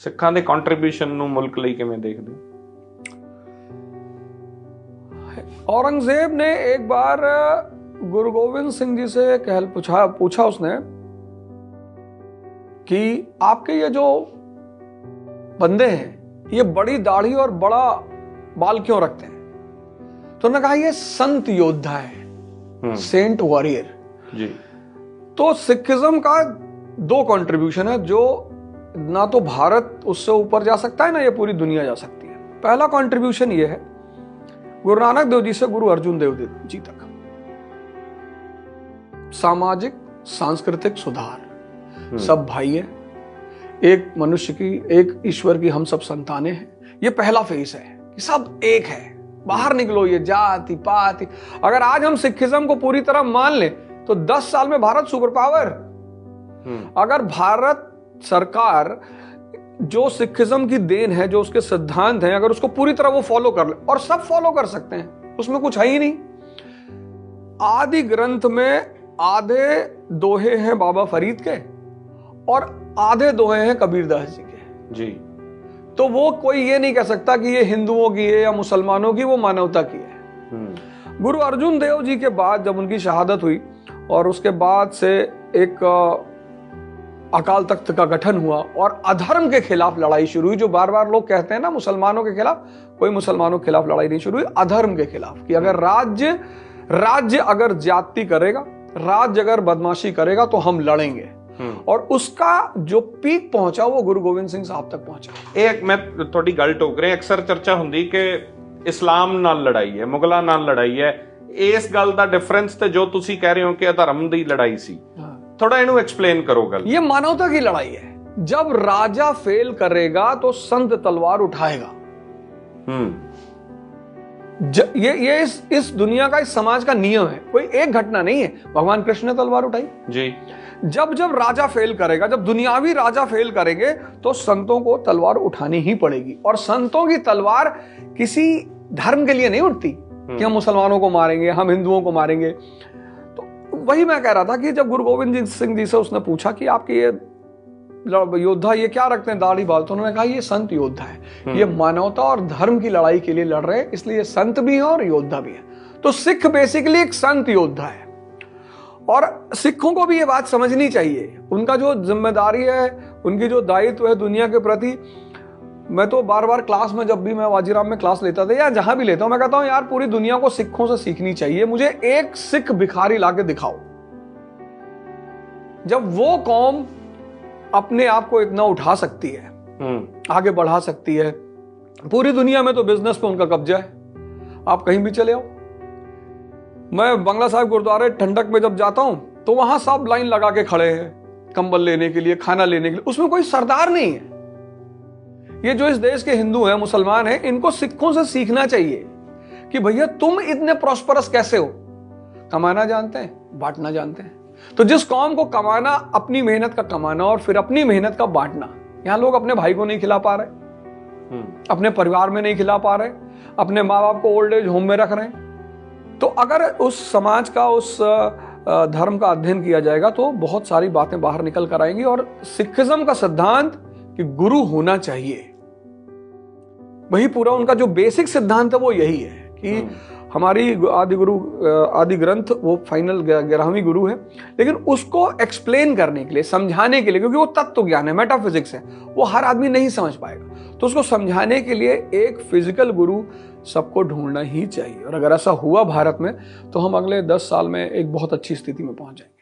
ਸਿੱਖਾਂ ਦੇ ਕੰਟਰੀਬਿਊਸ਼ਨ ਨੂੰ ਮੁਲਕ ਲਈ ਕਿਵੇਂ ਦੇਖਦੇ? औरंगजेब ने एक बार गुरु गोविंद सिंह जी से पूछा उसने कि आपके ये जो बंदे हैं ये बड़ी दाढ़ी और बड़ा बाल क्यों रखते हैं? तो उन्होंने कहा ये संत योद्धा है, सेंट वॉरियर जी। तो सिखिज्म का दो कंट्रीब्यूशन है जो ना तो भारत उससे ऊपर जा सकता है ना ये पूरी दुनिया जा सकती है। पहला कंट्रीब्यूशन ये है गुरु नानक देव जी से गुरु अर्जुन देव जी तक सामाजिक सांस्कृतिक सुधार, सब भाई है, एक मनुष्य की एक ईश्वर की हम सब संतानें हैं। ये पहला फेज है कि सब एक है, बाहर निकलो ये जाति पाति। अगर आज हम सिखिज्म को पूरी तरह मान लें तो 10 साल में भारत सुपर पावर। अगर भारत सरकार जो सिखिज्म की देन है, जो उसके सिद्धांत हैं, अगर उसको पूरी तरह वो फॉलो कर ले, और सब फॉलो कर सकते हैं, उसमें कुछ है ही नहीं। आदि ग्रंथ में आधे दोहे हैं बाबा फरीद के और आधे दोहे हैं कबीरदास जी के जी। तो वो कोई ये नहीं कह सकता कि ये हिंदुओं की है या मुसलमानों की, वो मानवता की है। गुरु अर्जुन देव जी के बाद जब उनकी शहादत हुई और उसके बाद से एक अकाल तख्त का गठन हुआ और अधर्म के खिलाफ लड़ाई शुरू हुई। जो बार बार लोग कहते हैं ना मुसलमानों के खिलाफ, कोई मुसलमानों के खिलाफ लड़ाई नहीं शुरू हुई, अधर्म के खिलाफ। कि अगर राज्य अगर ज्यादती करेगा, राज्य अगर बदमाशी करेगा तो हम लड़ेंगे। और उसका जो पीक पहुंचा वो गुरु गोविंद सिंह साहब तक पहुंचा। एक मैं थोड़ी गल टोक रहा, अक्सर चर्चा हुंदी कि इस्लाम नाल लड़ाई है, मुगलों नाल लड़ाई है। इस गल दा डिफरेंस ते जो तुसी कह रहे हो कि अधर्म दी लड़ाई सी, थोड़ा इन्हू एक्सप्लेन करो गल। ये मानवता की लड़ाई है। जब राजा फेल करेगा तो संत तलवार उठाएगा। ये इस दुनिया का, इस समाज का नियम है, कोई एक घटना नहीं है। भगवान कृष्ण ने तलवार उठाई जी। जब राजा फेल करेगा, जब दुनियावी राजा फेल करेंगे तो संतों को तलवार उठानी ही पड़ेगी। और संतों की तलवार किसी धर्म के लिए नहीं उठती कि हम मुसलमानों को मारेंगे, हम हिंदुओं को मारेंगे। तो वही मैं कह रहा था कि जब गुरु गोविंद सिंह जी से उसने पूछा कि आपके ये योद्धा ये क्या रखते हैं, दाढ़ी बाल, तो उन्होंने कहा ये संत योद्धा है, ये मानवता और धर्म की लड़ाई के लिए लड़ रहे हैं, इसलिए संत भी है और योद्धा भी है। तो सिख बेसिकली एक संत योद्धा है। और सिखों को भी ये बात समझनी चाहिए, उनका जो जिम्मेदारी है, उनकी जो दायित्व है दुनिया के प्रति। मैं तो बार बार क्लास में, जब भी मैं वाजीराम में क्लास लेता था या जहां भी लेता हूं, मैं कहता हूं यार पूरी दुनिया को सिखों से सीखनी चाहिए। मुझे एक सिख भिखारी लाके दिखाओ। जब वो कौम अपने आप को इतना उठा सकती है, आगे बढ़ा सकती है, पूरी दुनिया में तो बिजनेस पे उनका कब्जा है। आप कहीं भी चले आओ, मैं बंगला साहिब गुरुद्वारे ठंडक में जब जाता हूं तो वहां सब लाइन लगा के खड़े हैं कंबल लेने के लिए, खाना लेने के लिए। उसमें कोई सरदार नहीं है। ये जो इस देश के हिंदू हैं, मुसलमान हैं, इनको सिखों से सीखना चाहिए कि भैया तुम इतने प्रॉस्परस कैसे हो। कमाना जानते हैं, बांटना जानते हैं। तो जिस कौम को कमाना, अपनी मेहनत का कमाना और फिर अपनी मेहनत का बांटना, यहां लोग अपने भाई को नहीं खिला पा रहे, अपने परिवार में नहीं खिला पा रहे, अपने माँ बाप को ओल्ड एज होम में रख रहे हैं। तो अगर उस समाज का, उस धर्म का अध्ययन किया जाएगा तो बहुत सारी बातें बाहर निकल कर आएंगी। और सिखिज्म का सिद्धांत कि गुरु होना चाहिए, वही पूरा उनका जो बेसिक सिद्धांत है वो यही है कि हमारी आदि ग्रंथ वो फाइनल 11वीं गुरु है। लेकिन उसको एक्सप्लेन करने के लिए, समझाने के लिए, क्योंकि वो तत्व ज्ञान है, मेटाफिजिक्स है, वो हर आदमी नहीं समझ पाएगा। तो उसको समझाने के लिए एक फिजिकल गुरु सबको ढूंढना ही चाहिए। और अगर ऐसा हुआ भारत में तो हम अगले 10 साल में एक बहुत अच्छी स्थिति में पहुंच जाएंगे।